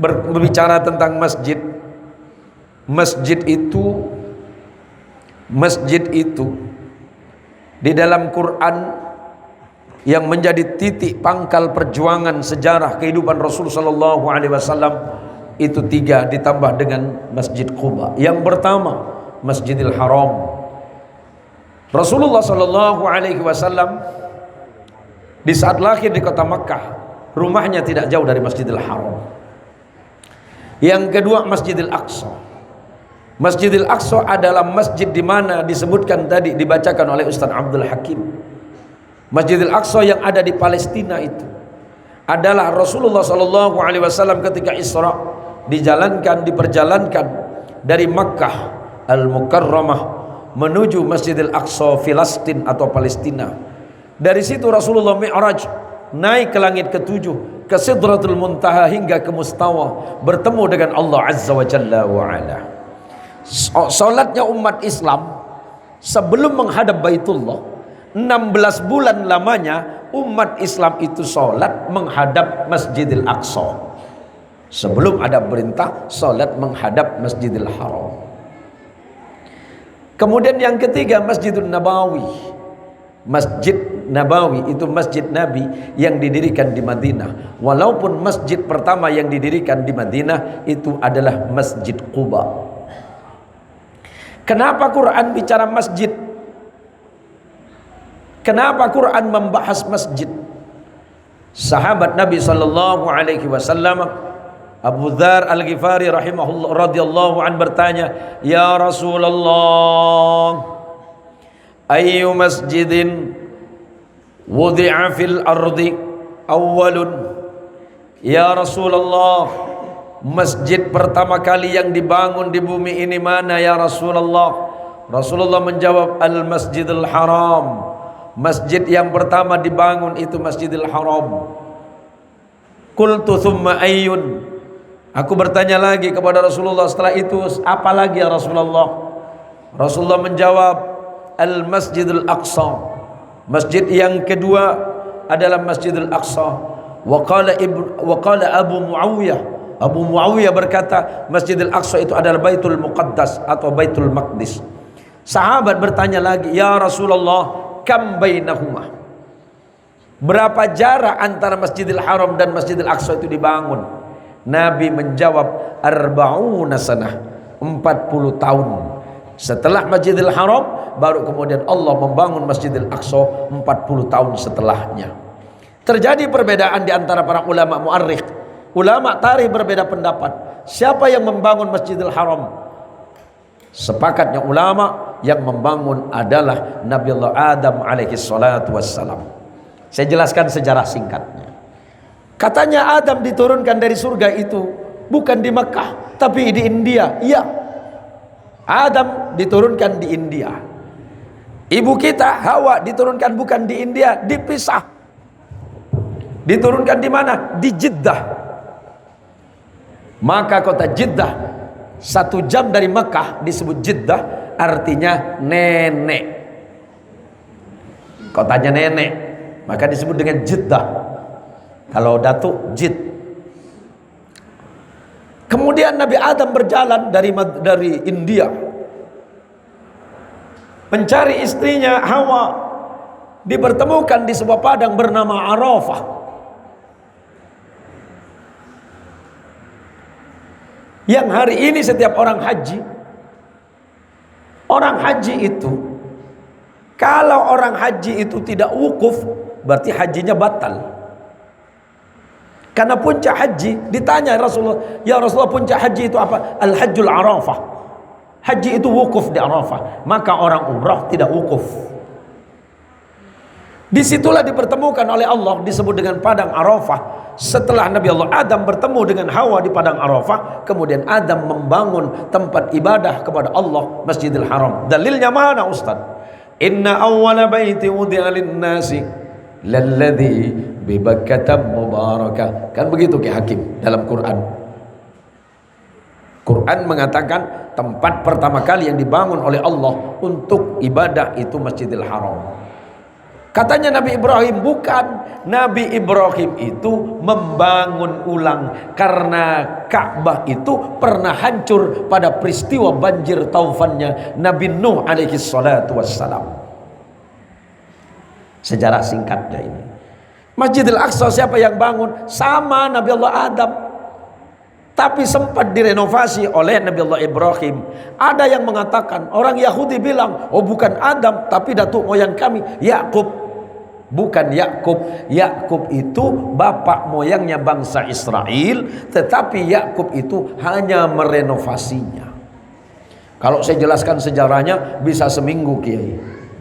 berbicara tentang masjid. Masjid itu di dalam Quran yang menjadi titik pangkal perjuangan sejarah kehidupan Rasul sallallahu alaihi wasallam itu 3 ditambah dengan Masjid Quba. Yang pertama Masjidil Haram. Rasulullah sallallahu alaihi wasallam di saat lahir di kota Makkah, rumahnya tidak jauh dari Masjidil Haram. Yang kedua Masjidil Aqsa. Masjidil Aqsa adalah masjid di mana disebutkan tadi, dibacakan oleh Ustaz Abdul Hakim. Masjidil Aqsa yang ada di Palestina itu adalah Rasulullah sallallahu alaihi wasallam ketika Isra diperjalankan dari Makkah Al-Mukarramah menuju Masjidil Aqsa Filastin atau Palestina. Dari situ Rasulullah Mi'raj, naik ke langit ke-7, ke Sidratul Muntaha hingga ke Mustawa, bertemu dengan Allah Azza wa Jalla wa Ala. Salatnya umat Islam sebelum menghadap Baitullah 16 bulan lamanya umat Islam itu salat menghadap Masjidil Aqsa. Sebelum ada perintah salat menghadap Masjidil Haram. Kemudian yang ketiga Masjidun Nabawi. Masjid Nabawi itu masjid Nabi yang didirikan di Madinah. Walaupun masjid pertama yang didirikan di Madinah itu adalah Masjid Quba. Kenapa Quran bicara masjid? Kenapa Quran membahas masjid? Sahabat Nabi sallallahu alaihi wasallam Abu Dzar Al-Ghifari rahimahullah radhiyallahu an bertanya, "Ya Rasulullah, ayyu masjidin wudi'a fil ardi awwalun?" Ya Rasulullah, masjid pertama kali yang dibangun di bumi ini mana ya Rasulullah? Rasulullah menjawab, Al-Masjidil Haram. Masjid yang pertama dibangun itu Masjidil Haram. Qultu thumma ayyun? Aku bertanya lagi kepada Rasulullah, setelah itu apa lagi ya Rasulullah? Rasulullah menjawab, Al-Masjidil Aqsa. Masjid yang kedua adalah Masjidil Aqsa. Wa qala Abu Muawiyah. Abu Muawiyah berkata, Masjidil Aqsa itu adalah Baitul Muqaddas atau Baitul Maqdis. Sahabat bertanya lagi, ya Rasulullah, kam bainahuma? Berapa jarak antara Masjidil Haram dan Masjidil Aqsa itu dibangun? Nabi menjawab, arba'una sanah, 40 tahun. Setelah Masjidil Haram baru kemudian Allah membangun Masjidil Aqsa 40 tahun setelahnya. Terjadi perbedaan di antara para ulama mu'arrikh. Ulama tarikh berbeda pendapat. Siapa yang membangun Masjidil Haram? Sepakatnya ulama yang membangun adalah Nabiullah Adam alaihi salatu wassalam. Saya jelaskan sejarah singkatnya. Katanya Adam diturunkan dari surga itu bukan di Mekah tapi di India. Iya, Adam diturunkan di India. Ibu kita Hawa diturunkan bukan di India, dipisah. Diturunkan di mana? Di Jeddah. Maka kota Jeddah 1 jam dari Mekah disebut Jeddah, artinya nenek. Kotanya nenek, maka disebut dengan Jeddah. Kalau Datuk, Jid. Kemudian Nabi Adam berjalan dari India mencari istrinya Hawa, dipertemukan di sebuah padang bernama Arafah. Yang hari ini setiap orang haji itu, kalau orang haji itu tidak wukuf, berarti hajinya batal. Karena puncak haji, ditanya Rasulullah, ya Rasulullah, puncak haji itu apa? Al-Hajjul Arafah. Haji itu wukuf di Arafah. Maka orang umrah tidak wukuf. Disitulah dipertemukan oleh Allah, disebut dengan padang Arafah. Setelah Nabi Allah Adam bertemu dengan Hawa di padang Arafah, kemudian Adam membangun tempat ibadah kepada Allah, Masjidil Haram. Dalilnya mana Ustaz? Inna awwala baiti wudi'a lin-nasi lalladzi bi Bakkah mubarakah. Kan begitu Ki Hakim dalam Quran. Quran mengatakan tempat pertama kali yang dibangun oleh Allah untuk ibadah itu Masjidil Haram. Katanya Nabi Ibrahim, bukan. Nabi Ibrahim itu membangun ulang karena Ka'bah itu pernah hancur pada peristiwa banjir taufannya Nabi Nuh alaihi salatu wassalam. Sejarah singkatnya ini. Masjidil Aqsa siapa yang bangun? Sama Nabi Allah Adam. Tapi sempat direnovasi oleh Nabi Allah Ibrahim. Ada yang mengatakan, orang Yahudi bilang, oh bukan Adam, tapi datuk moyang kami, Yakub. Bukan Yakub. Yakub itu bapak moyangnya bangsa Israel, tetapi Yakub itu hanya merenovasinya. Kalau saya jelaskan sejarahnya bisa seminggu, Kiai.